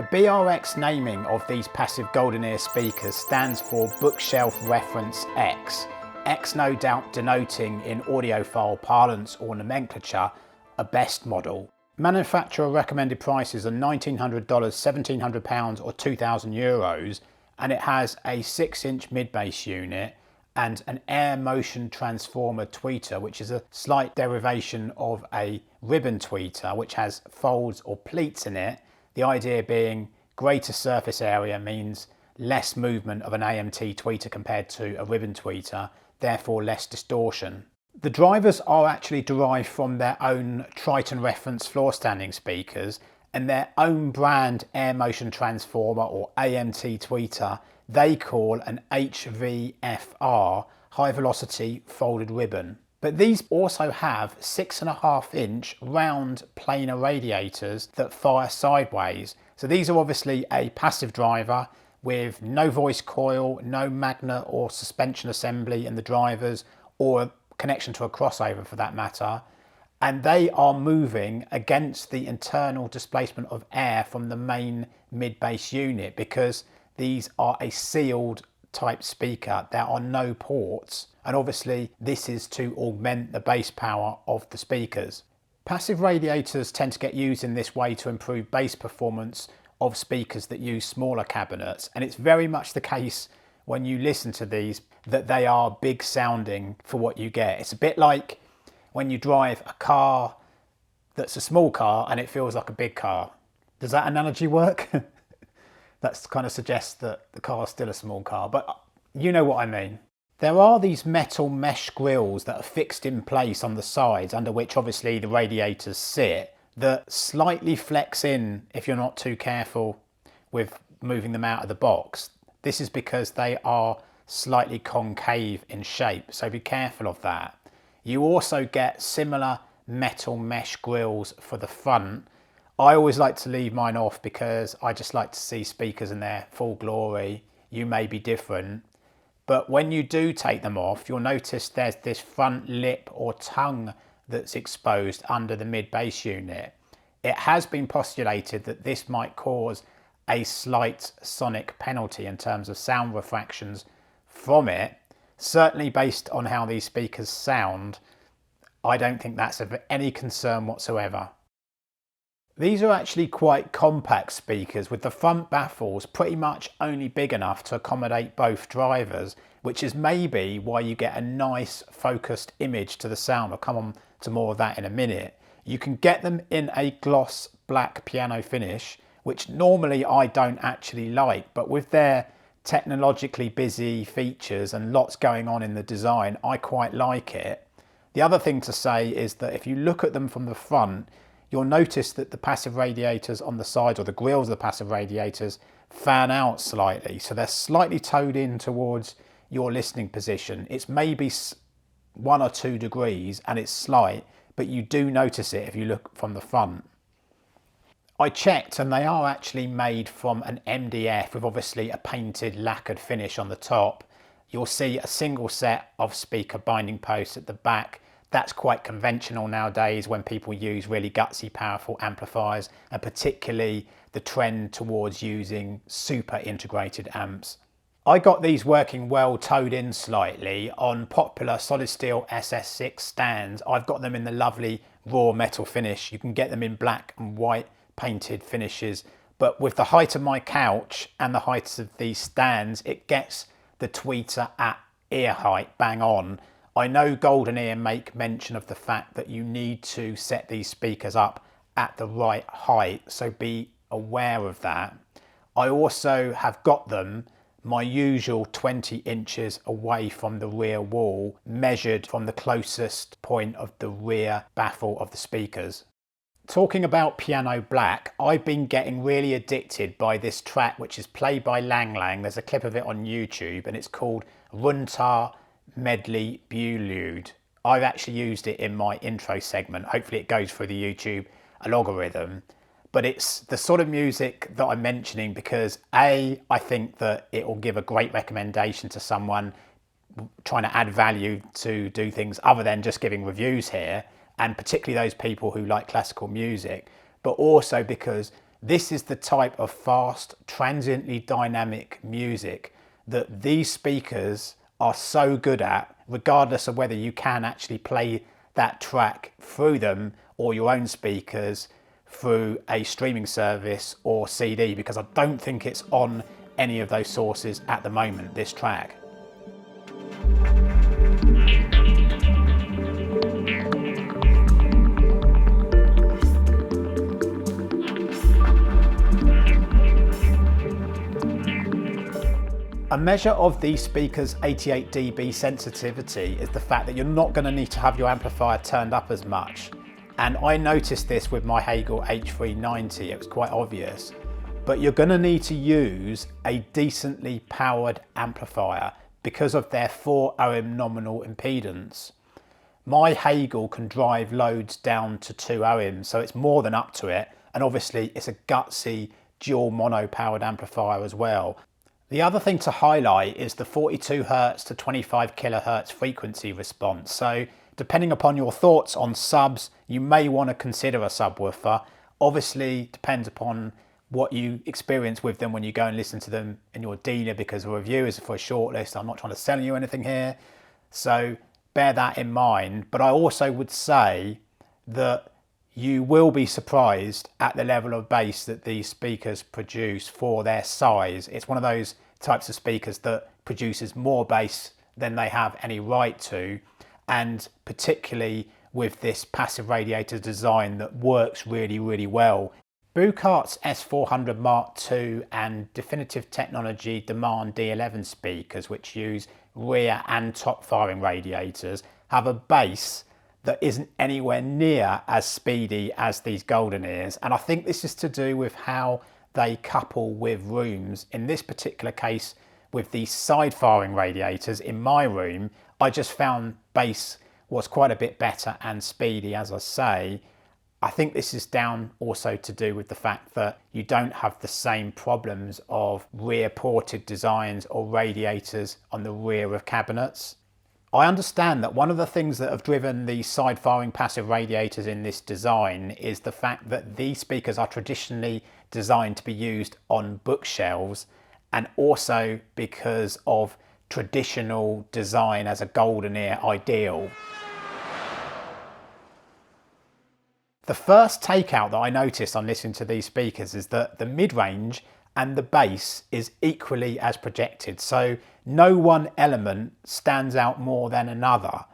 The BRX naming of these passive GoldenEar speakers stands for Bookshelf Reference X. X no doubt denoting in audiophile parlance or nomenclature a best model. Manufacturer recommended prices are $1,900, £1,700 or €2,000, and it has a 6-inch mid-bass unit and an air motion transformer tweeter, which is a slight derivation of a ribbon tweeter which has folds or pleats in it. The idea being greater surface area means less movement of an AMT tweeter compared to a ribbon tweeter, therefore less distortion. The drivers are actually derived from their own Triton reference floor standing speakers, and their own brand air motion transformer or AMT tweeter they call an HVFR, high velocity folded ribbon. But these also have 6.5-inch round planar radiators that fire sideways. So these are obviously a passive driver with no voice coil, no magnet or suspension assembly in the drivers, or a connection to a crossover for that matter. And they are moving against the internal displacement of air from the main mid-bass unit, because these are a sealed type speaker. There are no ports, and obviously this is to augment the bass power of the speakers. Passive radiators tend to get used in this way to improve bass performance of speakers that use smaller cabinets, and it's very much the case when you listen to these that they are big sounding for what you get. It's a bit like when you drive a car that's a small car and it feels like a big car. Does that analogy work? That kind of suggests that the car is still a small car, but you know what I mean. There are these metal mesh grills that are fixed in place on the sides, under which obviously the radiators sit, that slightly flex in if you're not too careful with moving them out of the box. This is because they are slightly concave in shape, so be careful of that. You also get similar metal mesh grills for the front. I always like to leave mine off because I just like to see speakers in their full glory. You may be different, but when you do take them off, you'll notice there's this front lip or tongue that's exposed under the mid-bass unit. It has been postulated that this might cause a slight sonic penalty in terms of sound refractions from it. Certainly based on how these speakers sound, I don't think that's of any concern whatsoever. These are actually quite compact speakers, with the front baffles pretty much only big enough to accommodate both drivers, which is maybe why you get a nice focused image to the sound. I'll come on to more of that in a minute. You can get them in a gloss black piano finish, which normally I don't actually like, but with their technologically busy features and lots going on in the design, I quite like it. The other thing to say is that if you look at them from the front, you'll notice that the passive radiators on the sides, or the grills of the passive radiators, fan out slightly. So they're slightly towed in towards your listening position. It's maybe 1 or 2 degrees and it's slight, but you do notice it if you look from the front. I checked and they are actually made from an MDF with obviously a painted lacquered finish on the top. You'll see a single set of speaker binding posts at the back. That's quite conventional nowadays when people use really gutsy, powerful amplifiers, and particularly the trend towards using super integrated amps. I got these working well towed in slightly on popular solid steel SS6 stands. I've got them in the lovely raw metal finish. You can get them in black and white painted finishes, but with the height of my couch and the height of these stands, it gets the tweeter at ear height bang on. I know GoldenEar make mention of the fact that you need to set these speakers up at the right height, so be aware of that. I also have got them my usual 20 inches away from the rear wall, measured from the closest point of the rear baffle of the speakers. Talking about piano black, I've been getting really addicted by this track which is played by Lang Lang. There's a clip of it on YouTube and it's called Runtar Medley Prelude. I've actually used it in my intro segment. Hopefully it goes through the YouTube algorithm. But it's the sort of music that I'm mentioning because A, I think that it will give a great recommendation to someone trying to add value to do things other than just giving reviews here, and particularly those people who like classical music, but also because This is the type of fast, transiently dynamic music that these speakers are so good at, regardless of whether you can actually play that track through them or your own speakers through a streaming service or CD, because I don't think it's on any of those sources at the moment, this track. A measure of the speaker's 88 dB sensitivity is the fact that you're not going to need to have your amplifier turned up as much. And I noticed this with my Hagel H390, it was quite obvious. But you're going to need to use a decently powered amplifier because of their 4 ohm nominal impedance. My Hagel can drive loads down to 2 ohms, so it's more than up to it. And obviously it's a gutsy dual mono powered amplifier as well. The other thing to highlight is the 42 Hz to 25 kHz frequency response. So depending upon your thoughts on subs, you may want to consider a subwoofer. Obviously depends upon what you experience with them when you go and listen to them in your dealer, because a review is for a shortlist. I'm not trying to sell you anything here. So bear that in mind. But I also would say that you will be surprised at the level of bass that these speakers produce for their size. It's one of those types of speakers that produces more bass than they have any right to, and particularly with this passive radiator design that works really, really well. Bucart's S400 Mark II and Definitive Technology Demand D11 speakers, which use rear and top firing radiators, have a bass that isn't anywhere near as speedy as these GoldenEars, and I think this is to do with how they couple with rooms. In this particular case, with these side firing radiators in my room, I just found bass was quite a bit better and speedy, as I say. I think this is down also to do with the fact that you don't have the same problems of rear ported designs or radiators on the rear of cabinets. I understand that one of the things that have driven the side firing passive radiators in this design is the fact that these speakers are traditionally designed to be used on bookshelves, and also because of traditional design as a GoldenEar ideal. The first takeout that I noticed on listening to these speakers is that the mid-range and the bass is equally as projected, so no one element stands out more than another.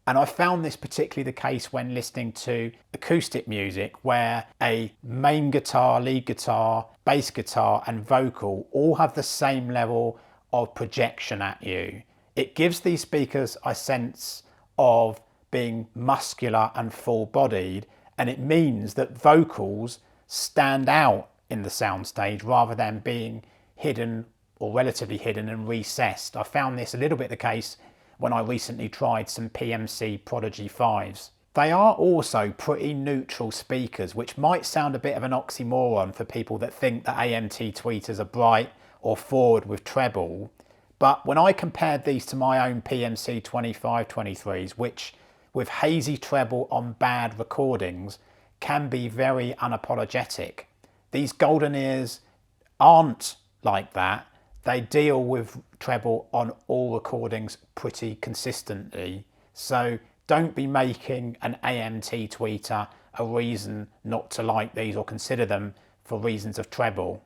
And I found this particularly the case when listening to acoustic music, where a main guitar, lead guitar, bass guitar and vocal all have the same level of projection at you. It gives these speakers a sense of being muscular and full-bodied, and it means that vocals stand out in the soundstage rather than being hidden or relatively hidden and recessed. I found this a little bit the case when I recently tried some PMC Prodigy 5s. They are also pretty neutral speakers, which might sound a bit of an oxymoron for people that think that AMT tweeters are bright or forward with treble. But when I compared these to my own PMC 2523s, which with hazy treble on bad recordings can be very unapologetic, these GoldenEars aren't like that. They deal with treble on all recordings pretty consistently. So don't be making an AMT tweeter a reason not to like these or consider them for reasons of treble.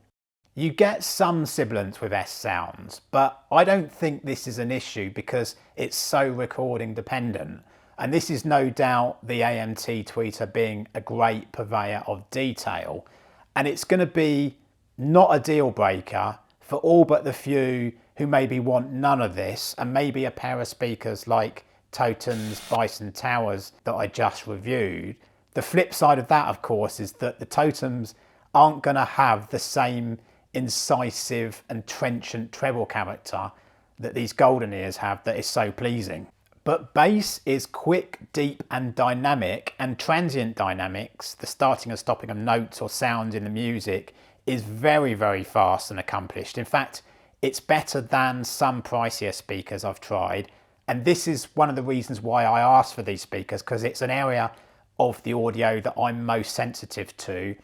You get some sibilance with S sounds, but I don't think this is an issue because it's so recording dependent. And this is no doubt the AMT tweeter being a great purveyor of detail. And it's going to be not a deal breaker for all but the few who maybe want none of this, and maybe a pair of speakers like Totem's Bison Towers that I just reviewed. The flip side of that, of course, is that the Totems aren't going to have the same incisive and trenchant treble character that these GoldenEars have that is so pleasing. But bass is quick, deep and dynamic, and transient dynamics, the starting and stopping of notes or sounds in the music, is very, very fast and accomplished. In fact, it's better than some pricier speakers I've tried. And this is one of the reasons why I asked for these speakers, because it's an area of the audio that I'm most sensitive to.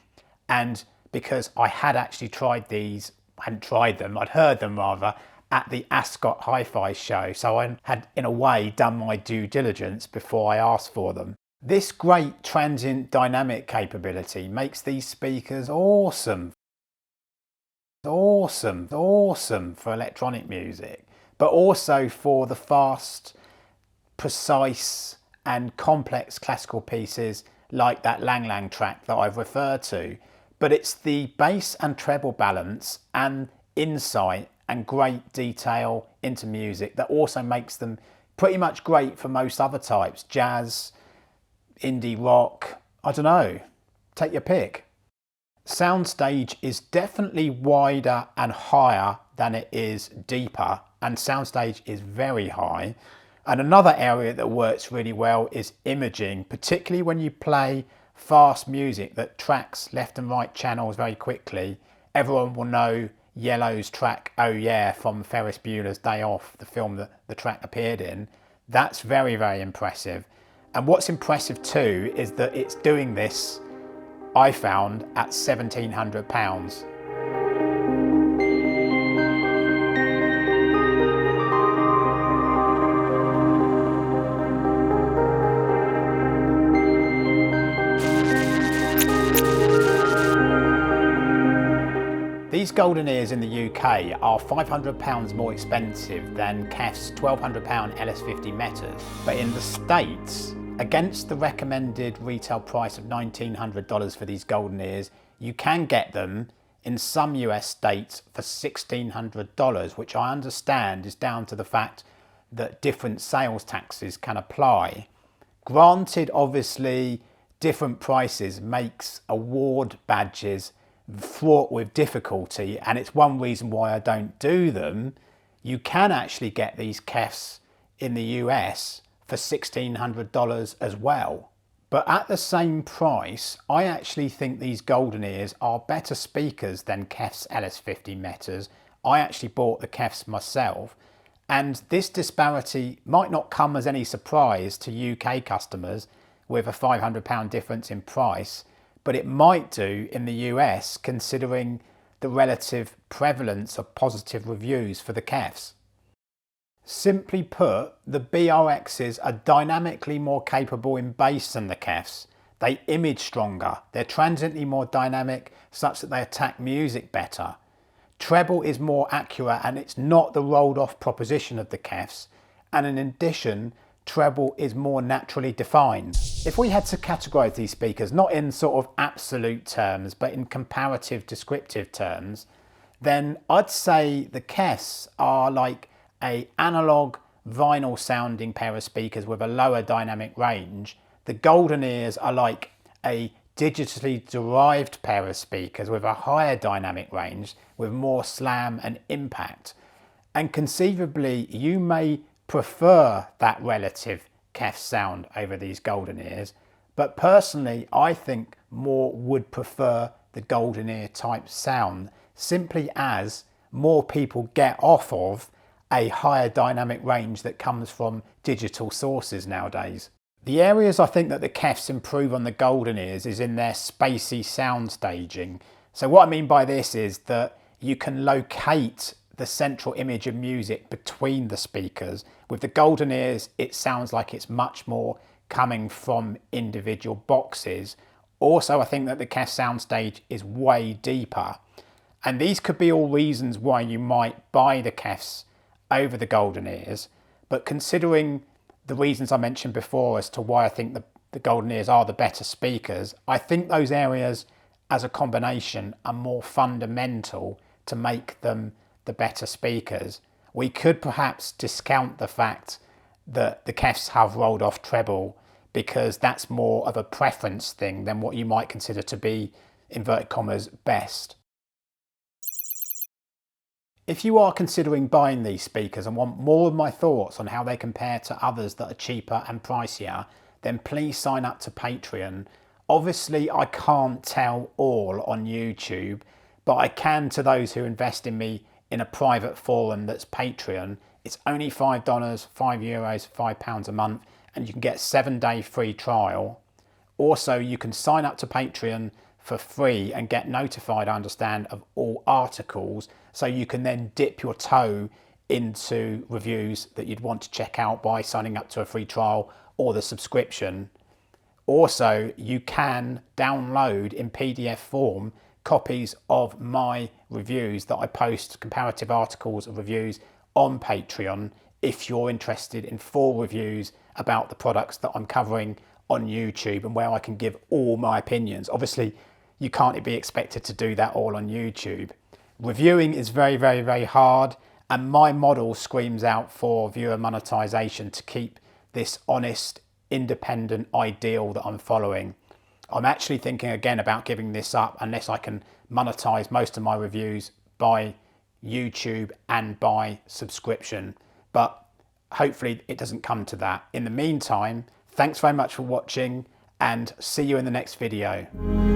And because I had actually tried these, I hadn't tried them, I'd heard them rather, at the Ascot Hi-Fi show. So I had, in a way, done my due diligence before I asked for them. This great transient dynamic capability makes these speakers awesome for electronic music, but also for the fast, precise and complex classical pieces like that Lang Lang track that I've referred to. But it's the bass and treble balance and insight and great detail into music that also makes them pretty much great for most other types. Jazz, indie rock, I don't know, take your pick. Soundstage is definitely wider and higher than it is deeper, and soundstage is very high. And another area that works really well is imaging, particularly when you play fast music that tracks left and right channels very quickly. Everyone will know Yellow's track Oh Yeah from Ferris Bueller's Day Off, the film that the track appeared in. That's very, very impressive. And what's impressive too is that it's doing this, I found, at £1,700. These GoldenEars in the UK are £500 more expensive than KEF's £1,200 LS50 Metas, but in the States, against the recommended retail price of $1,900 for these GoldenEars, you can get them in some US states for $1,600, which I understand is down to the fact that different sales taxes can apply. Granted, obviously, different prices makes award badges fraught with difficulty, and it's one reason why I don't do them. You can actually get these KEFs in the US for $1,600 as well. But at the same price, I actually think these GoldenEars are better speakers than KEF's LS50 Metas. I actually bought the KEFs myself, and this disparity might not come as any surprise to UK customers with a £500 difference in price, but it might do in the US considering the relative prevalence of positive reviews for the KEFs. Simply put, the BRXs are dynamically more capable in bass than the KEFs. They image stronger, they're transiently more dynamic such that they attack music better. Treble is more accurate and it's not the rolled off proposition of the KEFs, and in addition, treble is more naturally defined. If we had to categorise these speakers, not in sort of absolute terms, but in comparative descriptive terms, then I'd say the KEFs are like an analogue vinyl sounding pair of speakers with a lower dynamic range. The GoldenEars are like a digitally derived pair of speakers with a higher dynamic range, with more slam and impact. And conceivably, you may prefer that relative KEF sound over these GoldenEars, but personally I think more would prefer the GoldenEar type sound, simply as more people get off of a higher dynamic range that comes from digital sources nowadays. The areas I think that the KEFs improve on the GoldenEars is in their spacey sound staging. So what I mean by this is that you can locate the central image of music between the speakers. With the GoldenEars, it sounds like it's much more coming from individual boxes. Also, I think that the KEF soundstage is way deeper. And these could be all reasons why you might buy the KEFs over the GoldenEars. But considering the reasons I mentioned before as to why I think the GoldenEars are the better speakers, I think those areas as a combination are more fundamental to make them the better speakers. We could perhaps discount the fact that the KEFs have rolled off treble because that's more of a preference thing than what you might consider to be, inverted commas, best. If you are considering buying these speakers and want more of my thoughts on how they compare to others that are cheaper and pricier, then please sign up to Patreon. Obviously, I can't tell all on YouTube, but I can to those who invest in me in a private forum that's Patreon. It's only $5, €5, £5 a month, and you can get a 7-day free trial. Also, you can sign up to Patreon for free and get notified, I understand, of all articles, so you can then dip your toe into reviews that you'd want to check out by signing up to a free trial or the subscription. Also, you can download in PDF form copies of my reviews that I post, comparative articles and reviews on Patreon, if you're interested in full reviews about the products that I'm covering on YouTube and where I can give all my opinions. Obviously, you can't be expected to do that all on YouTube. Reviewing is very, very, very hard, and my model screams out for viewer monetization to keep this honest, independent ideal that I'm following. I'm actually thinking again about giving this up unless I can monetize most of my reviews by YouTube and by subscription, but hopefully it doesn't come to that. In the meantime, thanks very much for watching and see you in the next video.